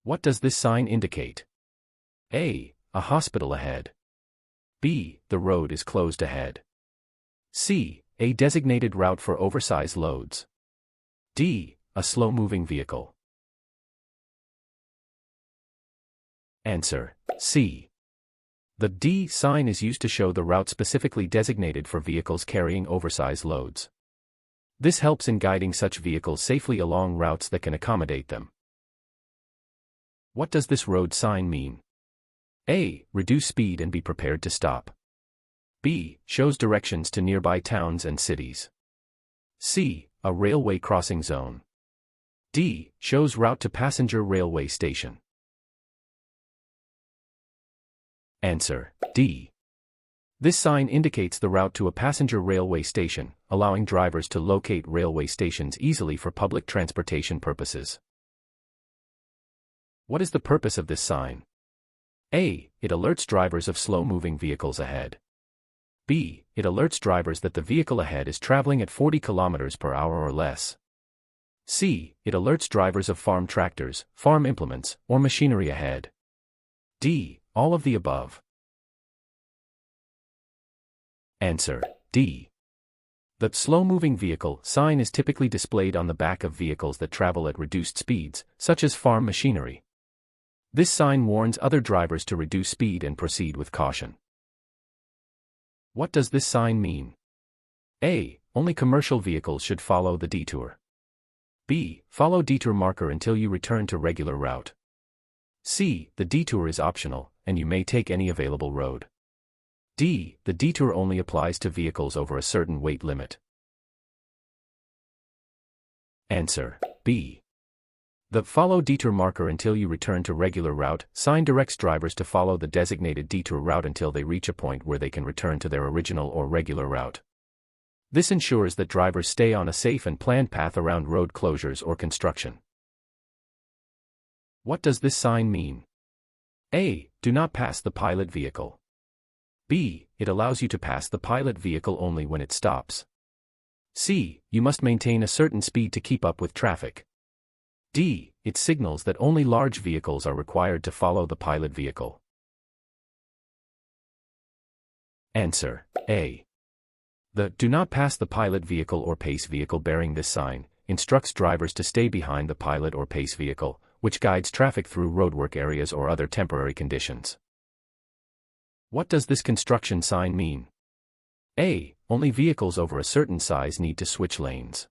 What does this sign indicate? A. A hospital ahead. B. The road is closed ahead. C. A designated route for oversized loads. D. A slow-moving vehicle. Answer: C. The D sign is used to show the route specifically designated for vehicles carrying oversized loads. This helps in guiding such vehicles safely along routes that can accommodate them. What does this road sign mean? A. Reduce speed and be prepared to stop. B. Shows directions to nearby towns and cities. C. A railway crossing zone. D. Shows route to passenger railway station. Answer: D. This sign indicates the route to a passenger railway station, allowing drivers to locate railway stations easily for public transportation purposes. What is the purpose of this sign? A. It alerts drivers of slow-moving vehicles ahead. B. It alerts drivers that the vehicle ahead is traveling at 40 km/h or less. C. It alerts drivers of farm tractors, farm implements, or machinery ahead. D. All of the above. Answer: D. The slow-moving vehicle sign is typically displayed on the back of vehicles that travel at reduced speeds, such as farm machinery. This sign warns other drivers to reduce speed and proceed with caution. What does this sign mean? A. Only commercial vehicles should follow the detour. B. Follow detour marker until you return to regular route. C. The detour is optional, and you may take any available road. D. The detour only applies to vehicles over a certain weight limit. Answer: B. The follow detour marker until you return to regular route sign directs drivers to follow the designated detour route until they reach a point where they can return to their original or regular route. This ensures that drivers stay on a safe and planned path around road closures or construction. What does this sign mean? A. Do not pass the pilot vehicle. B. It allows you to pass the pilot vehicle only when it stops. C. You must maintain a certain speed to keep up with traffic. D. It signals that only large vehicles are required to follow the pilot vehicle. Answer: A. The do not pass the pilot vehicle or pace vehicle bearing this sign instructs drivers to stay behind the pilot or pace vehicle, which guides traffic through roadwork areas or other temporary conditions. What does this construction sign mean? A. Only vehicles over a certain size need to switch lanes.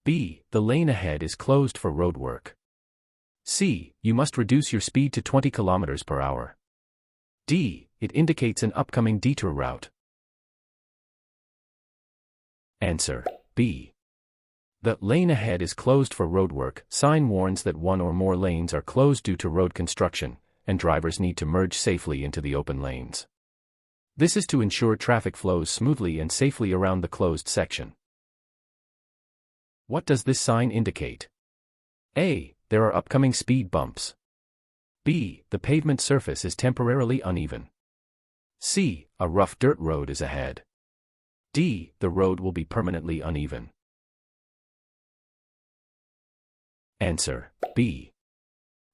B. The lane ahead is closed for roadwork. C. You must reduce your speed to 20 km/h. D. It indicates an upcoming detour route. Answer: B. The lane ahead is closed for roadwork sign warns that one or more lanes are closed due to road construction, and drivers need to merge safely into the open lanes. This is to ensure traffic flows smoothly and safely around the closed section. What does this sign indicate? A. There are upcoming speed bumps. B. The pavement surface is temporarily uneven. C. A rough dirt road is ahead. D. The road will be permanently uneven. Answer: B.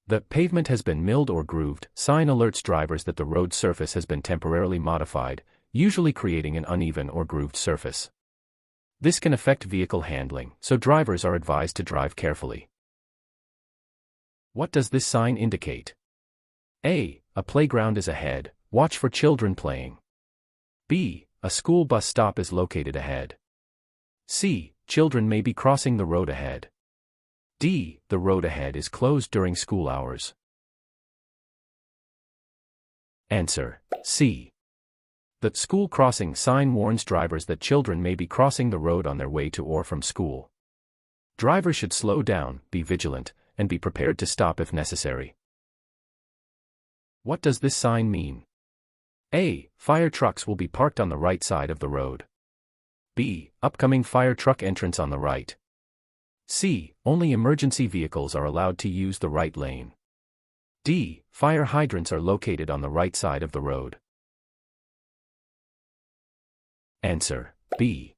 The pavement has been milled or grooved sign alerts drivers that the road surface has been temporarily modified, usually creating an uneven or grooved surface. This can affect vehicle handling, so drivers are advised to drive carefully. What does this sign indicate? A. A playground is ahead, watch for children playing. B. A school bus stop is located ahead. C. Children may be crossing the road ahead. D. The road ahead is closed during school hours. Answer: C. The school crossing sign warns drivers that children may be crossing the road on their way to or from school. Drivers should slow down, be vigilant, and be prepared to stop if necessary. What does this sign mean? A. Fire trucks will be parked on the right side of the road. B. Upcoming fire truck entrance on the right. C. Only emergency vehicles are allowed to use the right lane. D. Fire hydrants are located on the right side of the road. Answer: B.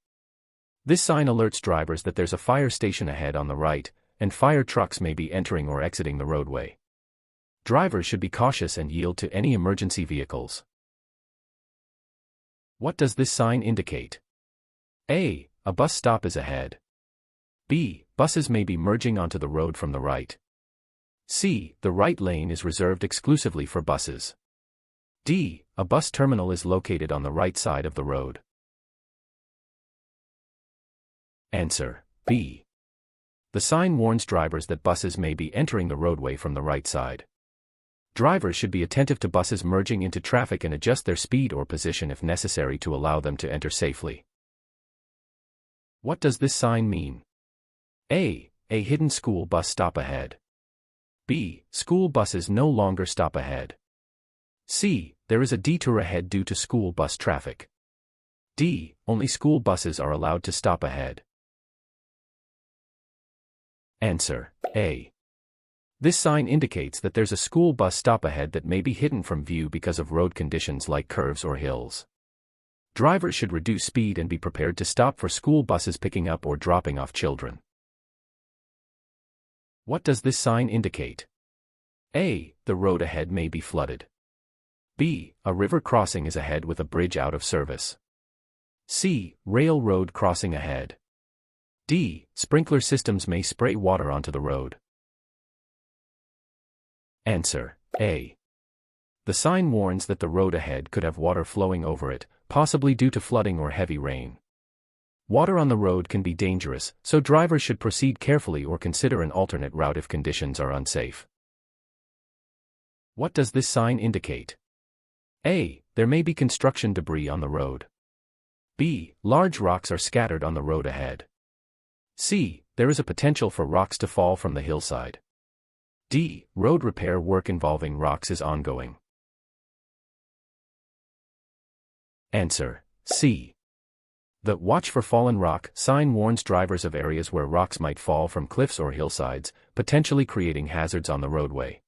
This sign alerts drivers that there's a fire station ahead on the right, and fire trucks may be entering or exiting the roadway. Drivers should be cautious and yield to any emergency vehicles. What does this sign indicate? A. A bus stop is ahead. B. Buses may be merging onto the road from the right. C. The right lane is reserved exclusively for buses. D. A bus terminal is located on the right side of the road. Answer: B. The sign warns drivers that buses may be entering the roadway from the right side. Drivers should be attentive to buses merging into traffic and adjust their speed or position if necessary to allow them to enter safely. What does this sign mean? A. A hidden school bus stop ahead. B. School buses no longer stop ahead. C. There is a detour ahead due to school bus traffic. D. Only school buses are allowed to stop ahead. Answer: A. This sign indicates that there's a school bus stop ahead that may be hidden from view because of road conditions like curves or hills. Drivers should reduce speed and be prepared to stop for school buses picking up or dropping off children. What does this sign indicate? A. The road ahead may be flooded. B. A river crossing is ahead with a bridge out of service. C. Railroad crossing ahead. D. Sprinkler systems may spray water onto the road. Answer: A. The sign warns that the road ahead could have water flowing over it, possibly due to flooding or heavy rain. Water on the road can be dangerous, so drivers should proceed carefully or consider an alternate route if conditions are unsafe. What does this sign indicate? A. There may be construction debris on the road. B. Large rocks are scattered on the road ahead. C. There is a potential for rocks to fall from the hillside. D. Road repair work involving rocks is ongoing. Answer: C. The "Watch for Fallen Rock" sign warns drivers of areas where rocks might fall from cliffs or hillsides, potentially creating hazards on the roadway.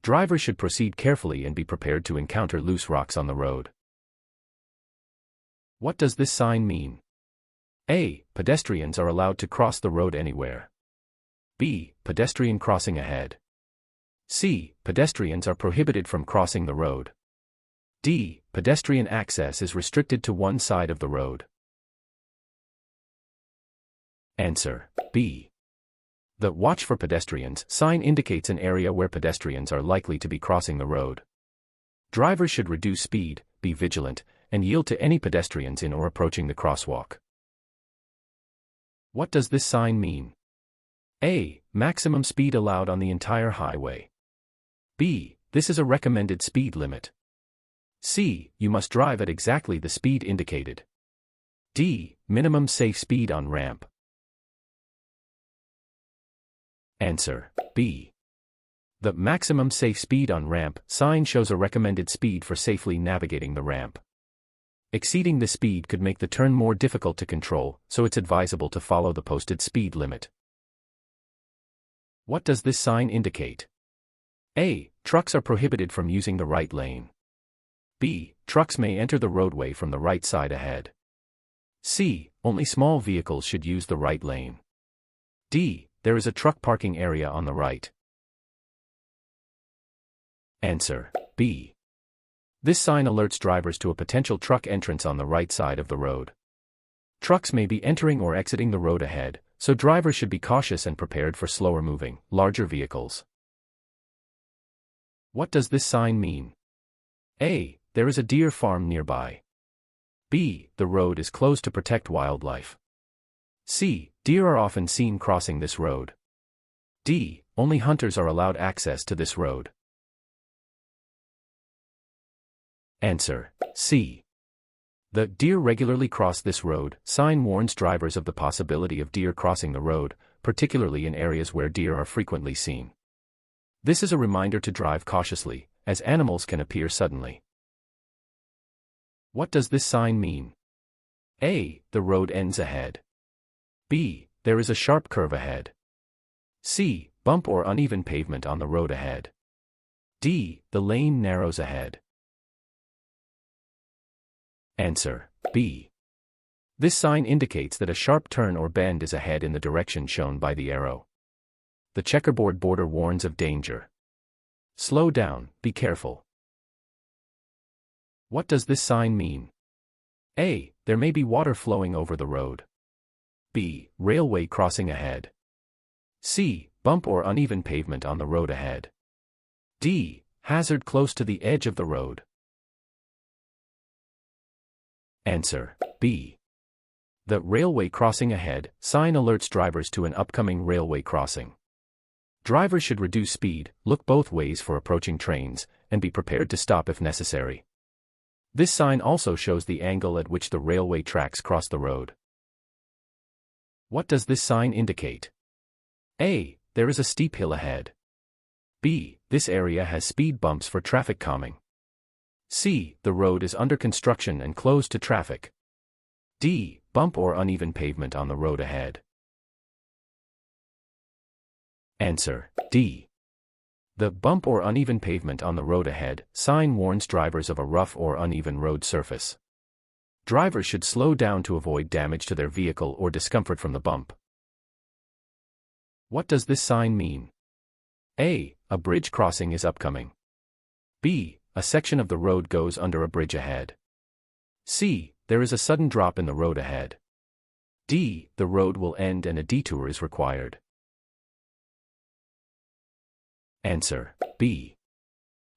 Drivers should proceed carefully and be prepared to encounter loose rocks on the road. What does this sign mean? A. Pedestrians are allowed to cross the road anywhere. B. Pedestrian crossing ahead. C. Pedestrians are prohibited from crossing the road. D. Pedestrian access is restricted to one side of the road. Answer: B. The "Watch for Pedestrians" sign indicates an area where pedestrians are likely to be crossing the road. Drivers should reduce speed, be vigilant, and yield to any pedestrians in or approaching the crosswalk. What does this sign mean? A. Maximum speed allowed on the entire highway. B. This is a recommended speed limit. C. You must drive at exactly the speed indicated. D. Minimum safe speed on ramp. Answer: B. The "Maximum safe speed on ramp" sign shows a recommended speed for safely navigating the ramp. Exceeding the speed could make the turn more difficult to control, so it's advisable to follow the posted speed limit. What does this sign indicate? A. Trucks are prohibited from using the right lane. B. Trucks may enter the roadway from the right side ahead. C. Only small vehicles should use the right lane. D. There is a truck parking area on the right. Answer: B. This sign alerts drivers to a potential truck entrance on the right side of the road. Trucks may be entering or exiting the road ahead, so drivers should be cautious and prepared for slower moving, larger vehicles. What does this sign mean? A. There is a deer farm nearby. B. The road is closed to protect wildlife. C. Deer are often seen crossing this road. D. Only hunters are allowed access to this road. Answer: C. The "Deer regularly cross this road" sign warns drivers of the possibility of deer crossing the road, particularly in areas where deer are frequently seen. This is a reminder to drive cautiously, as animals can appear suddenly. What does this sign mean? A. The road ends ahead. B. There is a sharp curve ahead. C. Bump or uneven pavement on the road ahead. D. The lane narrows ahead. Answer: B. This sign indicates that a sharp turn or bend is ahead in the direction shown by the arrow. The checkerboard border warns of danger. Slow down, be careful. What does this sign mean? A. There may be water flowing over the road. B. Railway crossing ahead. C. Bump or uneven pavement on the road ahead. D. Hazard close to the edge of the road. Answer: B. The railway crossing ahead sign alerts drivers to an upcoming railway crossing. Drivers should reduce speed, look both ways for approaching trains, and be prepared to stop if necessary. This sign also shows the angle at which the railway tracks cross the road. What does this sign indicate? A. There is a steep hill ahead. B. This area has speed bumps for traffic calming. C. The road is under construction and closed to traffic. D. Bump or uneven pavement on the road ahead. Answer: D. The bump or uneven pavement on the road ahead sign warns drivers of a rough or uneven road surface. Drivers should slow down to avoid damage to their vehicle or discomfort from the bump. What does this sign mean? A. A bridge crossing is upcoming. B. A section of the road goes under a bridge ahead. C. There is a sudden drop in the road ahead. D. The road will end and a detour is required. Answer: B.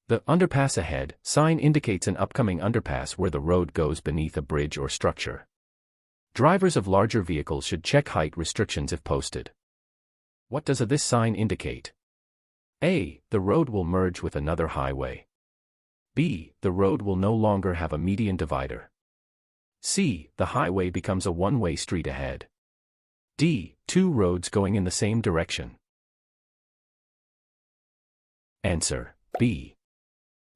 The underpass ahead sign indicates an upcoming underpass where the road goes beneath a bridge or structure. Drivers of larger vehicles should check height restrictions if posted. What does this sign indicate? A. The road will merge with another highway. B. The road will no longer have a median divider. C. The highway becomes a one-way street ahead. D. Two roads going in the same direction. Answer: B.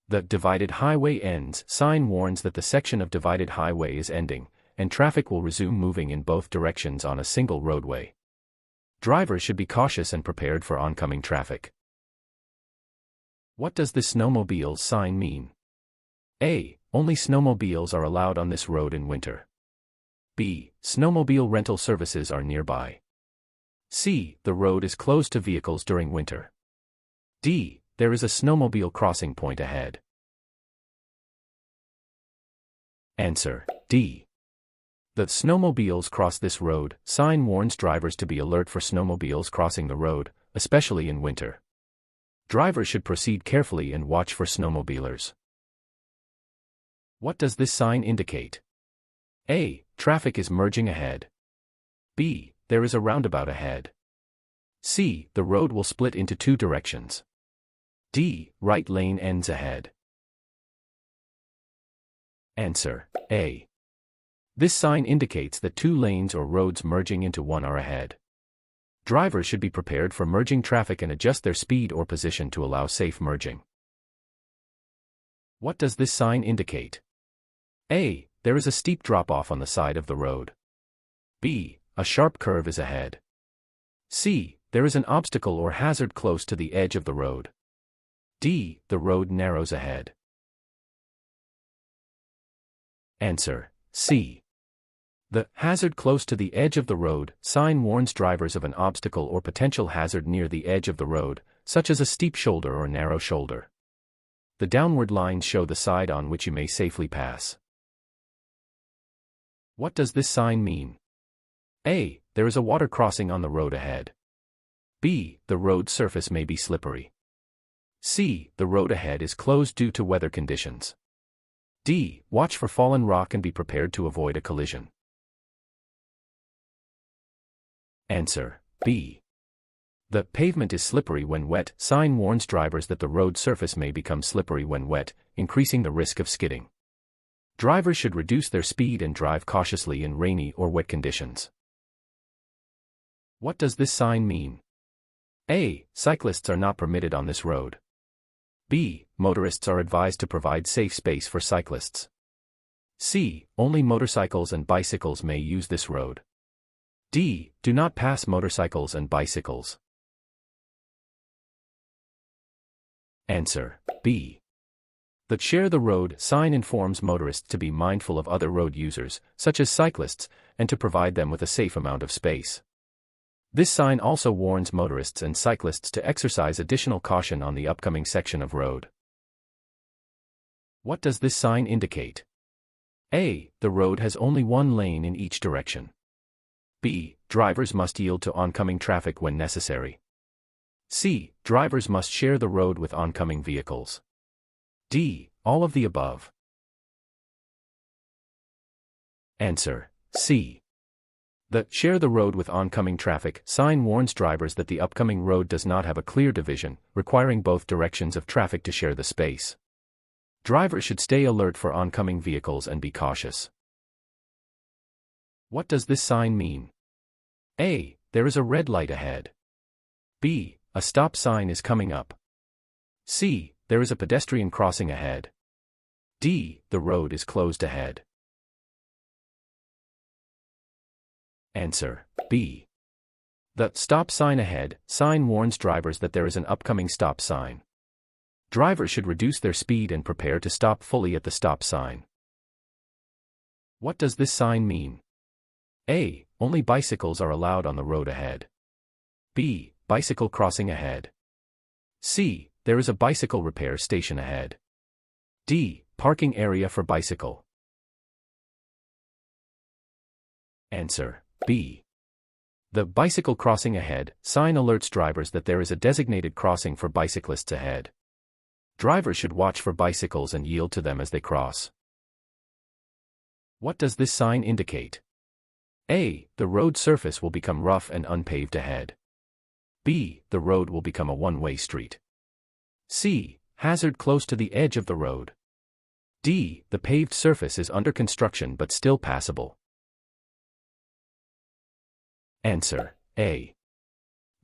The divided highway ends sign warns that the section of divided highway is ending, and traffic will resume moving in both directions on a single roadway. Drivers should be cautious and prepared for oncoming traffic. What does the snowmobiles sign mean? A. Only snowmobiles are allowed on this road in winter. B. Snowmobile rental services are nearby. C. The road is closed to vehicles during winter. D. There is a snowmobile crossing point ahead. Answer: D. The snowmobiles cross this road sign warns drivers to be alert for snowmobiles crossing the road, especially in winter. Drivers should proceed carefully and watch for snowmobilers. What does this sign indicate? A. Traffic is merging ahead. B. There is a roundabout ahead. C. The road will split into two directions. D. Right lane ends ahead. Answer: A. This sign indicates that two lanes or roads merging into one are ahead. Drivers should be prepared for merging traffic and adjust their speed or position to allow safe merging. What does this sign indicate? A. There is a steep drop-off on the side of the road. B. A sharp curve is ahead. C. There is an obstacle or hazard close to the edge of the road. D. The road narrows ahead. Answer: C. The hazard close to the edge of the road sign warns drivers of an obstacle or potential hazard near the edge of the road, such as a steep shoulder or narrow shoulder. The downward lines show the side on which you may safely pass. What does this sign mean? A. There is a water crossing on the road ahead. B. The road surface may be slippery. C. The road ahead is closed due to weather conditions. D. Watch for fallen rock and be prepared to avoid a collision. Answer: B. The pavement is slippery when wet sign warns drivers that the road surface may become slippery when wet, increasing the risk of skidding. Drivers should reduce their speed and drive cautiously in rainy or wet conditions. What does this sign mean? A. Cyclists are not permitted on this road. B. Motorists are advised to provide safe space for cyclists. C. Only motorcycles and bicycles may use this road. D. Do not pass motorcycles and bicycles. Answer: B. The Share the Road sign informs motorists to be mindful of other road users, such as cyclists, and to provide them with a safe amount of space. This sign also warns motorists and cyclists to exercise additional caution on the upcoming section of road. What does this sign indicate? A. The road has only one lane in each direction. B. Drivers must yield to oncoming traffic when necessary. C. Drivers must share the road with oncoming vehicles. D. All of the above. Answer: C. The "share the road with oncoming traffic" sign warns drivers that the upcoming road does not have a clear division, requiring both directions of traffic to share the space. Drivers should stay alert for oncoming vehicles and be cautious. What does this sign mean? A. There is a red light ahead. B. A stop sign is coming up. C. There is a pedestrian crossing ahead. D. The road is closed ahead. Answer: B. The "stop sign ahead" sign warns drivers that there is an upcoming stop sign. Drivers should reduce their speed and prepare to stop fully at the stop sign. What does this sign mean? A. Only bicycles are allowed on the road ahead. B. Bicycle crossing ahead. C. There is a bicycle repair station ahead. D. Parking area for bicycle. Answer: B. The "bicycle crossing ahead" sign alerts drivers that there is a designated crossing for bicyclists ahead. Drivers should watch for bicycles and yield to them as they cross. What does this sign indicate? A. The road surface will become rough and unpaved ahead. B. The road will become a one-way street. C. Hazard close to the edge of the road. D. The paved surface is under construction but still passable. Answer: A.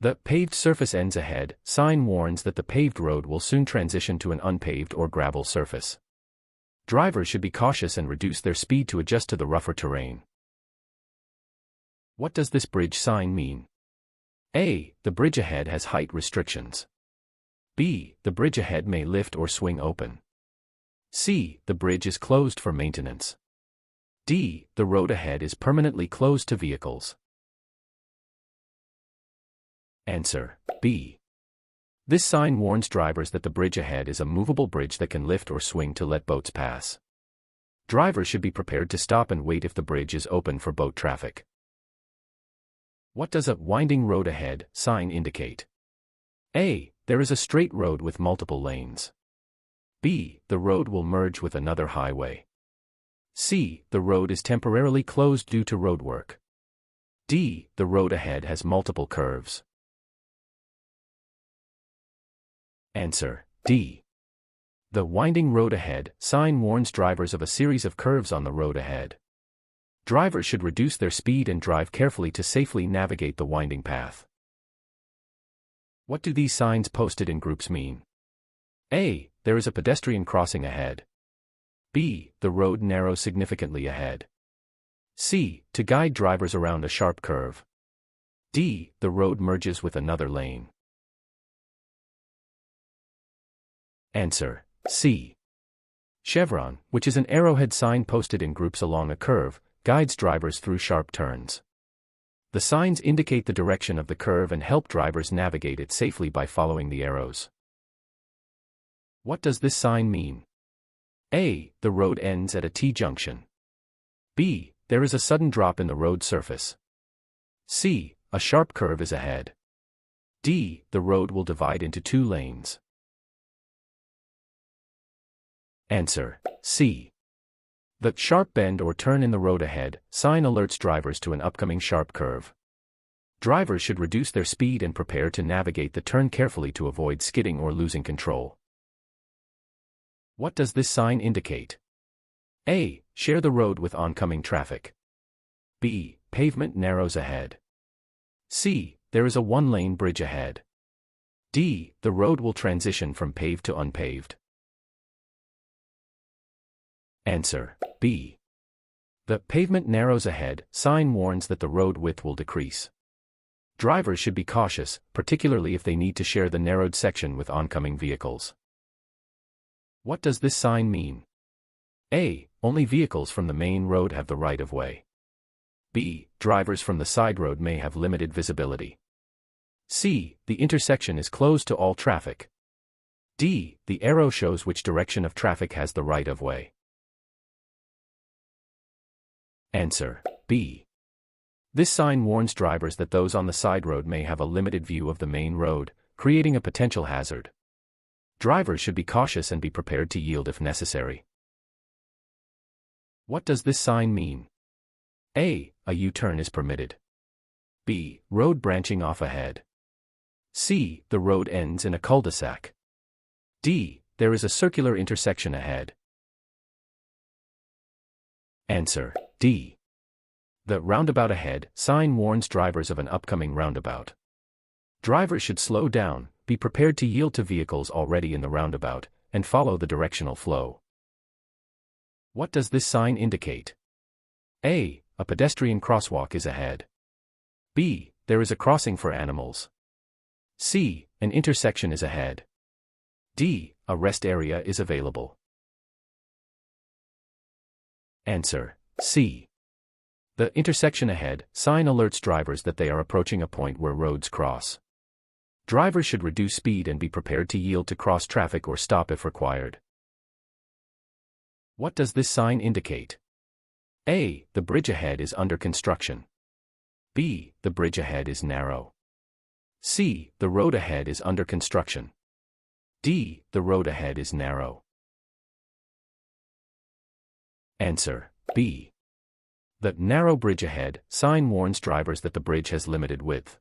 The "paved surface ends ahead" sign warns that the paved road will soon transition to an unpaved or gravel surface. Drivers should be cautious and reduce their speed to adjust to the rougher terrain. What does this bridge sign mean? A. The bridge ahead has height restrictions. B. The bridge ahead may lift or swing open. C. The bridge is closed for maintenance. D. The road ahead is permanently closed to vehicles. Answer: B. This sign warns drivers that the bridge ahead is a movable bridge that can lift or swing to let boats pass. Drivers should be prepared to stop and wait if the bridge is open for boat traffic. What does a "winding road ahead" sign indicate? A. There is a straight road with multiple lanes. B. The road will merge with another highway. C. The road is temporarily closed due to roadwork. D. The road ahead has multiple curves. Answer: D. The "winding road ahead" sign warns drivers of a series of curves on the road ahead. Drivers should reduce their speed and drive carefully to safely navigate the winding path. What do these signs posted in groups mean? A. There is a pedestrian crossing ahead. B. The road narrows significantly ahead. C. To guide drivers around a sharp curve. D. The road merges with another lane. Answer: C. Chevron, which is an arrowhead sign posted in groups along a curve, guides drivers through sharp turns. The signs indicate the direction of the curve and help drivers navigate it safely by following the arrows. What does this sign mean? A. The road ends at a T-junction. B. There is a sudden drop in the road surface. C. A sharp curve is ahead. D. The road will divide into two lanes. Answer: C. The "sharp bend or turn in the road ahead" sign alerts drivers to an upcoming sharp curve. Drivers should reduce their speed and prepare to navigate the turn carefully to avoid skidding or losing control. What does this sign indicate? A. Share the road with oncoming traffic. B. Pavement narrows ahead. C. There is a one-lane bridge ahead. D. The road will transition from paved to unpaved. Answer: B. The "pavement narrows ahead" sign warns that the road width will decrease. Drivers should be cautious, particularly if they need to share the narrowed section with oncoming vehicles. What does this sign mean? A. Only vehicles from the main road have the right of way. B. Drivers from the side road may have limited visibility. C. The intersection is closed to all traffic. D. The arrow shows which direction of traffic has the right of way. Answer B. This sign warns drivers that those on the side road may have a limited view of the main road, creating a potential hazard. Drivers should be cautious and be prepared to yield if necessary. What does this sign mean? A. A U-turn is permitted. B. Road branching off ahead. C. The road ends in a cul-de-sac. D. There is a circular intersection ahead. Answer D. The roundabout ahead sign warns drivers of an upcoming roundabout. Drivers should slow down, be prepared to yield to vehicles already in the roundabout, and follow the directional flow. What does this sign indicate? A. A pedestrian crosswalk is ahead. B. There is a crossing for animals. C. An intersection is ahead. D. A rest area is available. Answer C. The intersection ahead sign alerts drivers that they are approaching a point where roads cross. Drivers should reduce speed and be prepared to yield to cross traffic or stop if required. What does this sign indicate? A. The bridge ahead is under construction. B. The bridge ahead is narrow. C. The road ahead is under construction. D. The road ahead is narrow. Answer B. The narrow bridge ahead sign warns drivers that the bridge has limited width.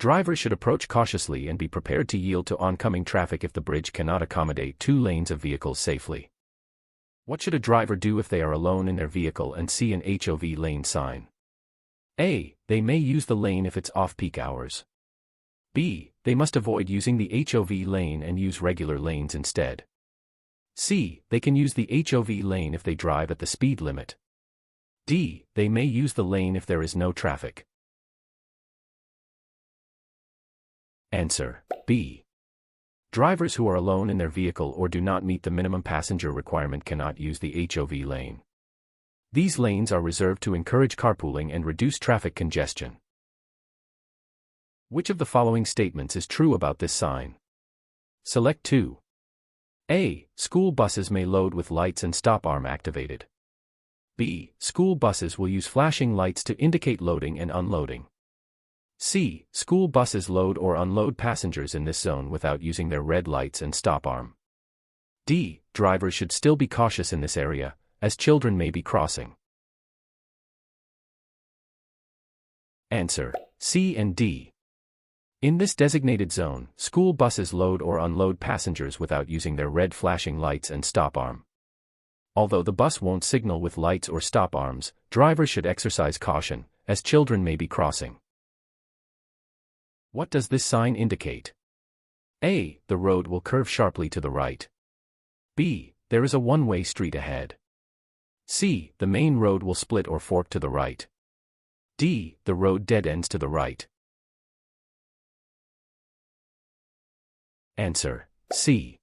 Drivers should approach cautiously and be prepared to yield to oncoming traffic if the bridge cannot accommodate 2 lanes of vehicles safely. What should a driver do if they are alone in their vehicle and see an HOV lane sign? A. They may use the lane if it's off-peak hours. B. They must avoid using the HOV lane and use regular lanes instead. C. They can use the HOV lane if they drive at the speed limit. D. They may use the lane if there is no traffic. Answer B. Drivers who are alone in their vehicle or do not meet the minimum passenger requirement cannot use the HOV lane. These lanes are reserved to encourage carpooling and reduce traffic congestion. Which of the following statements is true about this sign? Select 2. A. School buses may load with lights and stop arm activated. B. School buses will use flashing lights to indicate loading and unloading. C. School buses load or unload passengers in this zone without using their red lights and stop arm. D. Drivers should still be cautious in this area, as children may be crossing. Answer C and D. In this designated zone, school buses load or unload passengers without using their red flashing lights and stop arm. Although the bus won't signal with lights or stop arms, drivers should exercise caution, as children may be crossing. What does this sign indicate? A. The road will curve sharply to the right. B. There is a one-way street ahead. C. The main road will split or fork to the right. D. The road dead ends to the right. Answer C.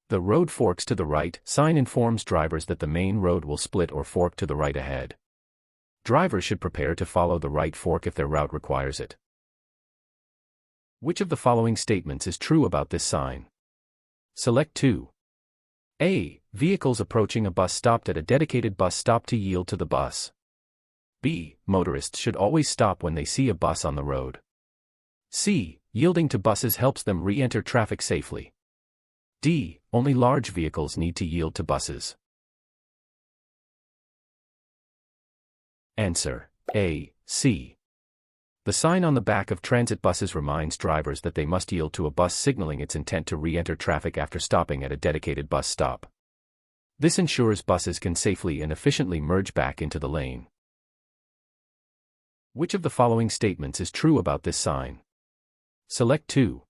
The road forks to the right sign informs drivers that the main road will split or fork to the right ahead. Drivers should prepare to follow the right fork if their route requires it. Which of the following statements is true about this sign? Select 2. A. Vehicles approaching a bus stopped at a dedicated bus stop to yield to the bus. B. Motorists should always stop when they see a bus on the road. C. Yielding to buses helps them re-enter traffic safely. D. Only large vehicles need to yield to buses. Answer A. C. The sign on the back of transit buses reminds drivers that they must yield to a bus signaling its intent to re-enter traffic after stopping at a dedicated bus stop. This ensures buses can safely and efficiently merge back into the lane. Which of the following statements is true about this sign? Select 2.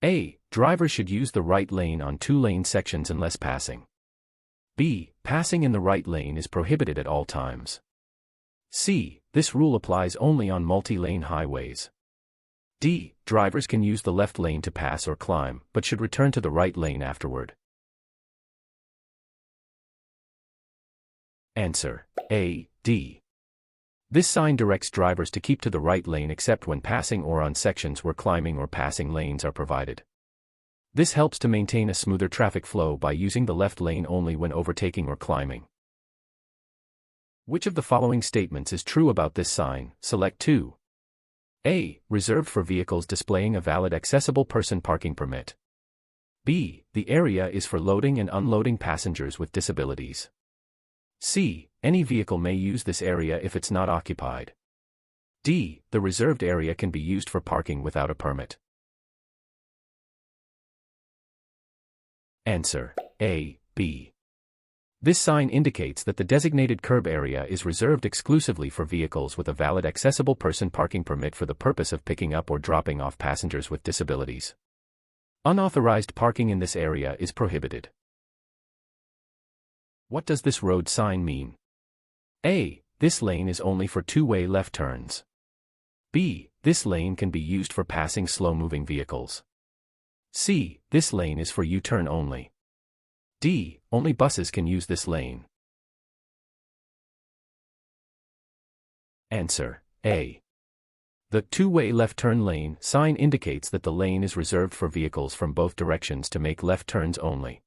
A. Drivers should use the right lane on 2-lane sections unless passing. B. Passing in the right lane is prohibited at all times. C. This rule applies only on multi-lane highways. D. Drivers can use the left lane to pass or climb, but should return to the right lane afterward. Answer A. D. This sign directs drivers to keep to the right lane except when passing or on sections where climbing or passing lanes are provided. This helps to maintain a smoother traffic flow by using the left lane only when overtaking or climbing. Which of the following statements is true about this sign? Select 2. A. Reserved for vehicles displaying a valid accessible person parking permit. B. The area is for loading and unloading passengers with disabilities. C. Any vehicle may use this area if it's not occupied. D. The reserved area can be used for parking without a permit. Answer: A, B. This sign indicates that the designated curb area is reserved exclusively for vehicles with a valid accessible person parking permit for the purpose of picking up or dropping off passengers with disabilities. Unauthorized parking in this area is prohibited. What does this road sign mean? A. This lane is only for two-way left turns. B. This lane can be used for passing slow-moving vehicles. C. This lane is for U-turn only. D. Only buses can use this lane. Answer: A. The two-way left turn lane sign indicates that the lane is reserved for vehicles from both directions to make left turns only.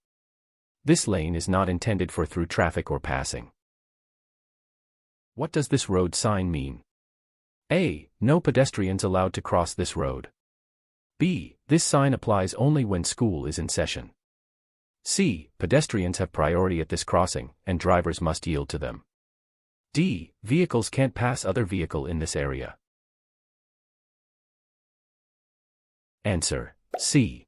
This lane is not intended for through traffic or passing. What does this road sign mean? A. No pedestrians allowed to cross this road. B. This sign applies only when school is in session. C. Pedestrians have priority at this crossing, and drivers must yield to them. D. Vehicles can't pass other vehicle in this area. Answer: C.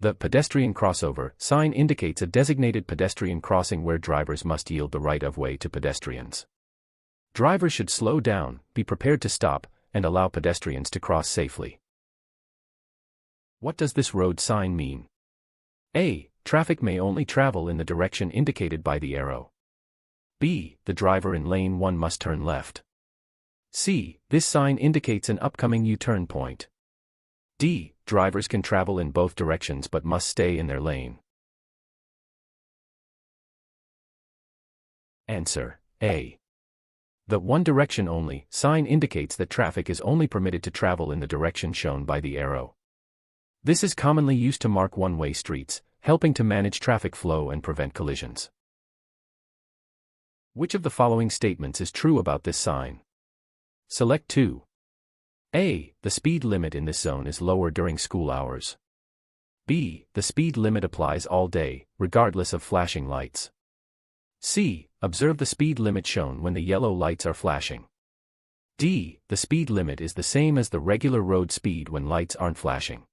The pedestrian crossover sign indicates a designated pedestrian crossing where drivers must yield the right of way to pedestrians. Drivers should slow down, be prepared to stop, and allow pedestrians to cross safely. What does this road sign mean? A. Traffic may only travel in the direction indicated by the arrow. B. The driver in lane 1 must turn left. C. This sign indicates an upcoming U-turn point. D. Drivers can travel in both directions but must stay in their lane. Answer: A. The one direction only sign indicates that traffic is only permitted to travel in the direction shown by the arrow. This is commonly used to mark one-way streets, helping to manage traffic flow and prevent collisions. Which of the following statements is true about this sign? Select 2. A. The speed limit in this zone is lower during school hours. B. The speed limit applies all day, regardless of flashing lights. C. Observe the speed limit shown when the yellow lights are flashing. D. The speed limit is the same as the regular road speed when lights aren't flashing.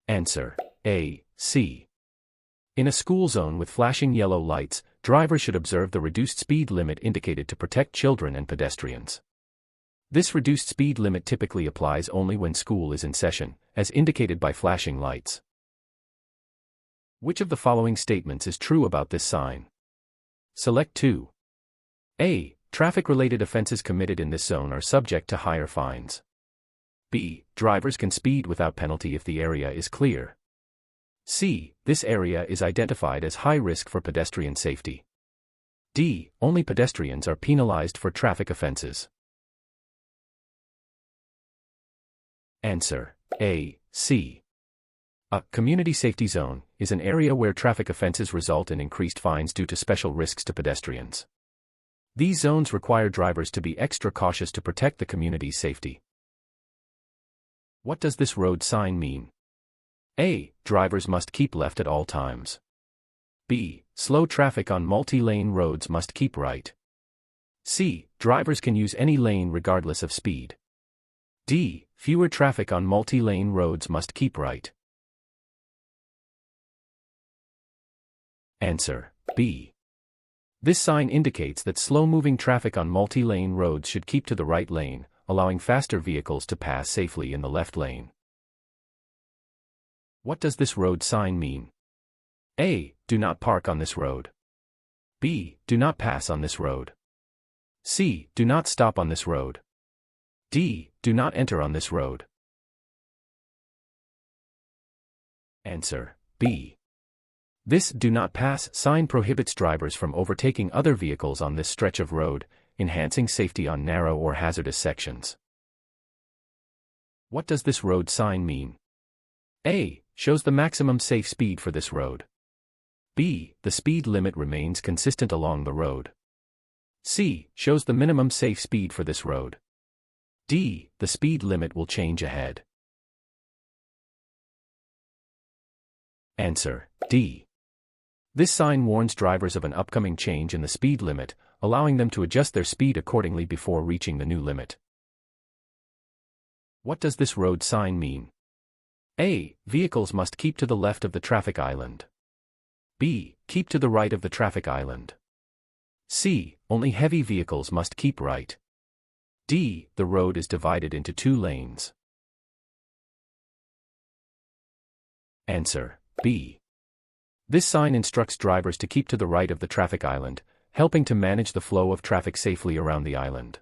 Answer: A, C. In a school zone with flashing yellow lights, drivers should observe the reduced speed limit indicated to protect children and pedestrians. This reduced speed limit typically applies only when school is in session, as indicated by flashing lights. Which of the following statements is true about this sign? Select 2. A. Traffic-related offenses committed in this zone are subject to higher fines. B. Drivers can speed without penalty if the area is clear. C. This area is identified as high risk for pedestrian safety. D. Only pedestrians are penalized for traffic offenses. Answer: A, C. A community safety zone is an area where traffic offenses result in increased fines due to special risks to pedestrians. These zones require drivers to be extra cautious to protect the community's safety. What does this road sign mean? A. Drivers must keep left at all times. B. Slow traffic on multi-lane roads must keep right. C. Drivers can use any lane regardless of speed. D. Fewer traffic on multi-lane roads must keep right. Answer: B. This sign indicates that slow-moving traffic on multi-lane roads should keep to the right lane, allowing faster vehicles to pass safely in the left lane. What does this road sign mean? A. Do not park on this road. B. Do not pass on this road. C. Do not stop on this road. D. Do not enter on this road. Answer: B. This "Do Not Pass" sign prohibits drivers from overtaking other vehicles on this stretch of road, enhancing safety on narrow or hazardous sections. What does this road sign mean? A. Shows the maximum safe speed for this road. B. The speed limit remains consistent along the road. C. Shows the minimum safe speed for this road. D. The speed limit will change ahead. Answer: D. This sign warns drivers of an upcoming change in the speed limit, allowing them to adjust their speed accordingly before reaching the new limit. What does this road sign mean? A. Vehicles must keep to the left of the traffic island. B. Keep to the right of the traffic island. C. Only heavy vehicles must keep right. D. The road is divided into 2 lanes. Answer: B. This sign instructs drivers to keep to the right of the traffic island, helping to manage the flow of traffic safely around the island.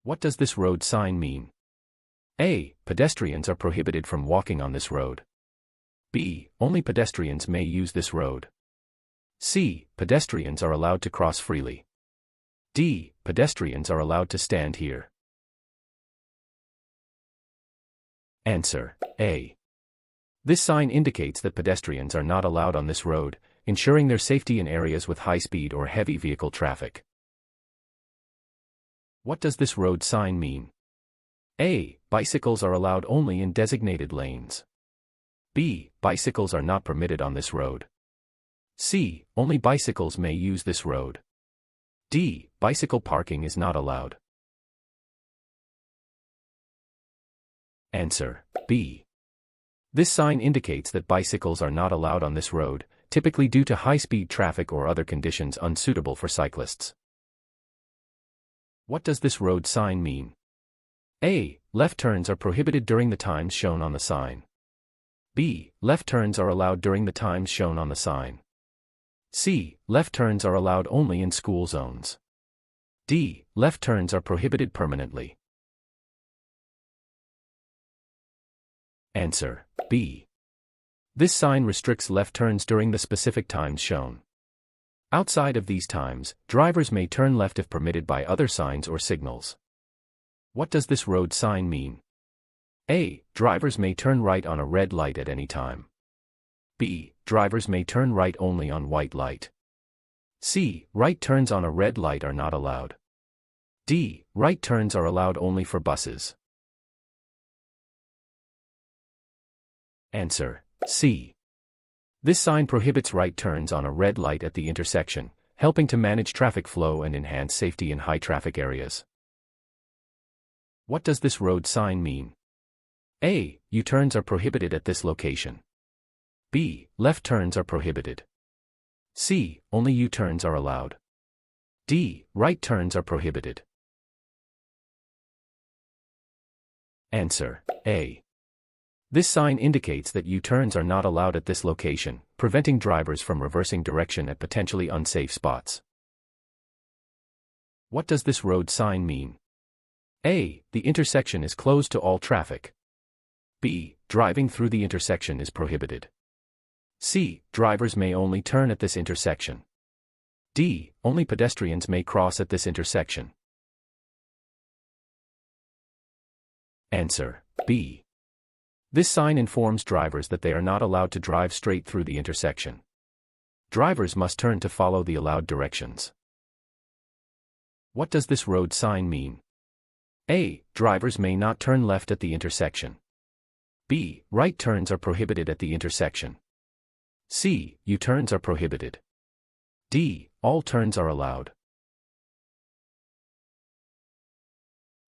What does this road sign mean? A. Pedestrians are prohibited from walking on this road. B. Only pedestrians may use this road. C. Pedestrians are allowed to cross freely. D. Pedestrians are allowed to stand here. Answer: A. This sign indicates that pedestrians are not allowed on this road, ensuring their safety in areas with high-speed or heavy vehicle traffic. What does this road sign mean? A. Bicycles are allowed only in designated lanes. B. Bicycles are not permitted on this road. C. Only bicycles may use this road. D. Bicycle parking is not allowed. Answer: B. This sign indicates that bicycles are not allowed on this road, typically due to high-speed traffic or other conditions unsuitable for cyclists. What does this road sign mean? A. Left turns are prohibited during the times shown on the sign. B. Left turns are allowed during the times shown on the sign. C. Left turns are allowed only in school zones. D. Left turns are prohibited permanently. Answer: B. This sign restricts left turns during the specific times shown. Outside of these times, drivers may turn left if permitted by other signs or signals. What does this road sign mean? A. Drivers may turn right on a red light at any time. B. Drivers may turn right only on white light. C. Right turns on a red light are not allowed. D. Right turns are allowed only for buses. Answer: C. This sign prohibits right turns on a red light at the intersection, helping to manage traffic flow and enhance safety in high traffic areas. What does this road sign mean? A. U-turns are prohibited at this location. B. Left turns are prohibited. C. Only U-turns are allowed. D. Right turns are prohibited. Answer: A. This sign indicates that U-turns are not allowed at this location, preventing drivers from reversing direction at potentially unsafe spots. What does this road sign mean? A. The intersection is closed to all traffic. B. Driving through the intersection is prohibited. C. Drivers may only turn at this intersection. D. Only pedestrians may cross at this intersection. Answer: B. This sign informs drivers that they are not allowed to drive straight through the intersection. Drivers must turn to follow the allowed directions. What does this road sign mean? A. Drivers may not turn left at the intersection. B. Right turns are prohibited at the intersection. C. U-turns are prohibited. D. All turns are allowed.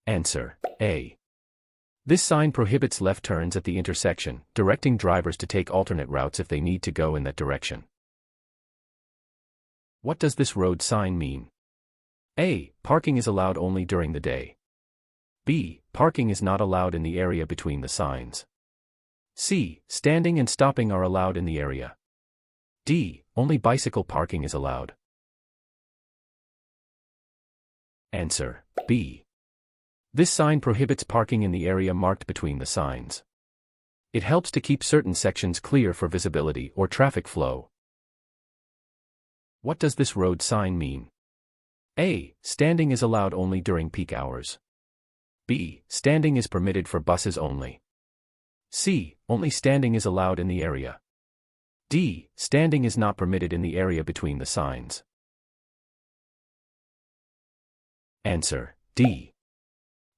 Answer: A. This sign prohibits left turns at the intersection, directing drivers to take alternate routes if they need to go in that direction. What does this road sign mean? A. Parking is allowed only during the day. B. Parking is not allowed in the area between the signs. C. Standing and stopping are allowed in the area. D. Only bicycle parking is allowed. Answer: B. This sign prohibits parking in the area marked between the signs. It helps to keep certain sections clear for visibility or traffic flow. What does this road sign mean? A. Standing is allowed only during peak hours. B. Standing is permitted for buses only. C. Only standing is allowed in the area. D. Standing is not permitted in the area between the signs. Answer: D.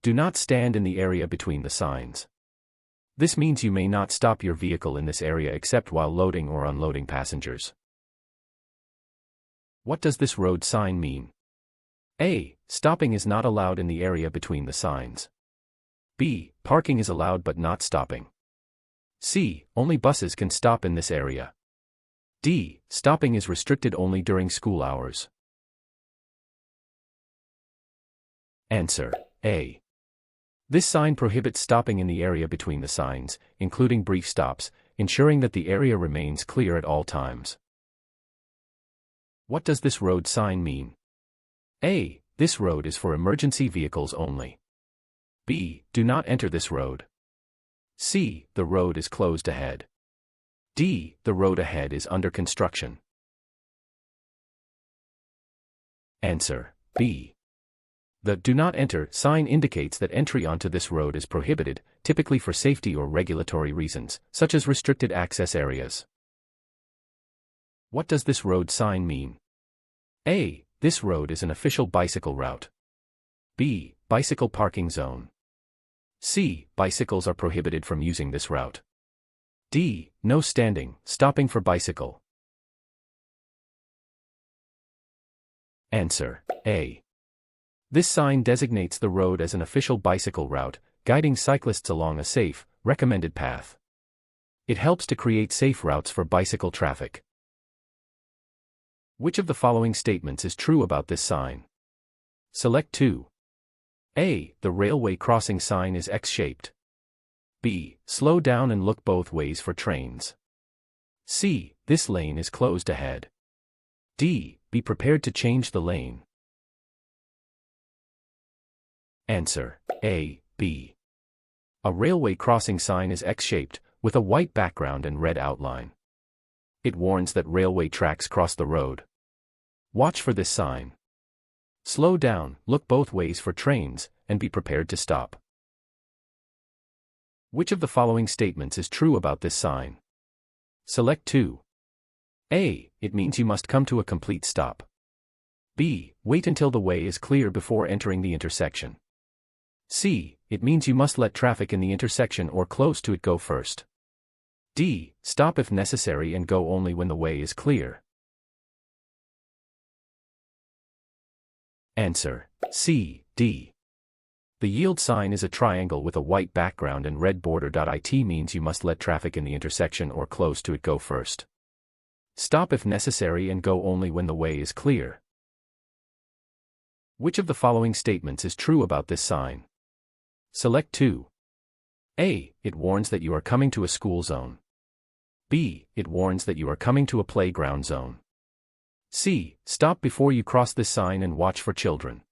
Do not stand in the area between the signs. This means you may not stop your vehicle in this area except while loading or unloading passengers. What does this road sign mean? A. Stopping is not allowed in the area between the signs. B. Parking is allowed but not stopping. C. Only buses can stop in this area. D. Stopping is restricted only during school hours. Answer: A. This sign prohibits stopping in the area between the signs, including brief stops, ensuring that the area remains clear at all times. What does this road sign mean? A. This road is for emergency vehicles only. B. Do not enter this road. C. The road is closed ahead. D. The road ahead is under construction. Answer: B. The "Do not enter" sign indicates that entry onto this road is prohibited, typically for safety or regulatory reasons, such as restricted access areas. What does this road sign mean? A. This road is an official bicycle route. B. Bicycle parking zone. C. Bicycles are prohibited from using this route. D. No standing, stopping for bicycle. Answer: A. This sign designates the road as an official bicycle route, guiding cyclists along a safe, recommended path. It helps to create safe routes for bicycle traffic. Which of the following statements is true about this sign? Select 2. A. The railway crossing sign is X-shaped. B. Slow down and look both ways for trains. C. This lane is closed ahead. D. Be prepared to change the lane. Answer: A, B. A railway crossing sign is X-shaped, with a white background and red outline. It warns that railway tracks cross the road. Watch for this sign. Slow down, look both ways for trains, and be prepared to stop. Which of the following statements is true about this sign? Select 2. A. It means you must come to a complete stop. B. Wait until the way is clear before entering the intersection. C. It means you must let traffic in the intersection or close to it go first. D. Stop if necessary and go only when the way is clear. Answer: C, D. The yield sign is a triangle with a white background and red border. It means you must let traffic in the intersection or close to it go first. Stop if necessary and go only when the way is clear. Which of the following statements is true about this sign? Select 2. A. It warns that you are coming to a school zone. B. It warns that you are coming to a playground zone. C. Stop before you cross this sign and watch for children.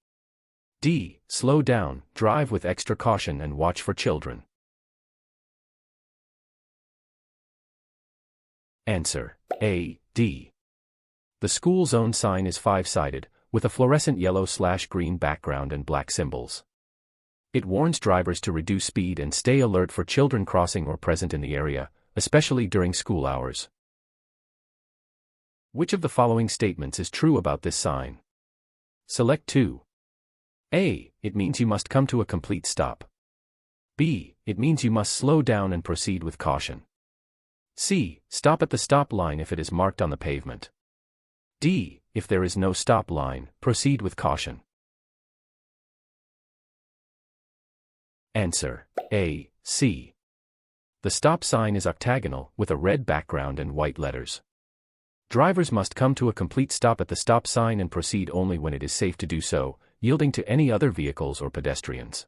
D. Slow down, drive with extra caution and watch for children. Answer: A, D. The school zone sign is 5-sided, with a fluorescent yellow/green background and black symbols. It warns drivers to reduce speed and stay alert for children crossing or present in the area, especially during school hours. Which of the following statements is true about this sign? Select 2. A. It means you must come to a complete stop. B. It means you must slow down and proceed with caution. C. Stop at the stop line if it is marked on the pavement. D. If there is no stop line, proceed with caution. Answer: A, C. The stop sign is octagonal, with a red background and white letters. Drivers must come to a complete stop at the stop sign and proceed only when it is safe to do so, yielding to any other vehicles or pedestrians.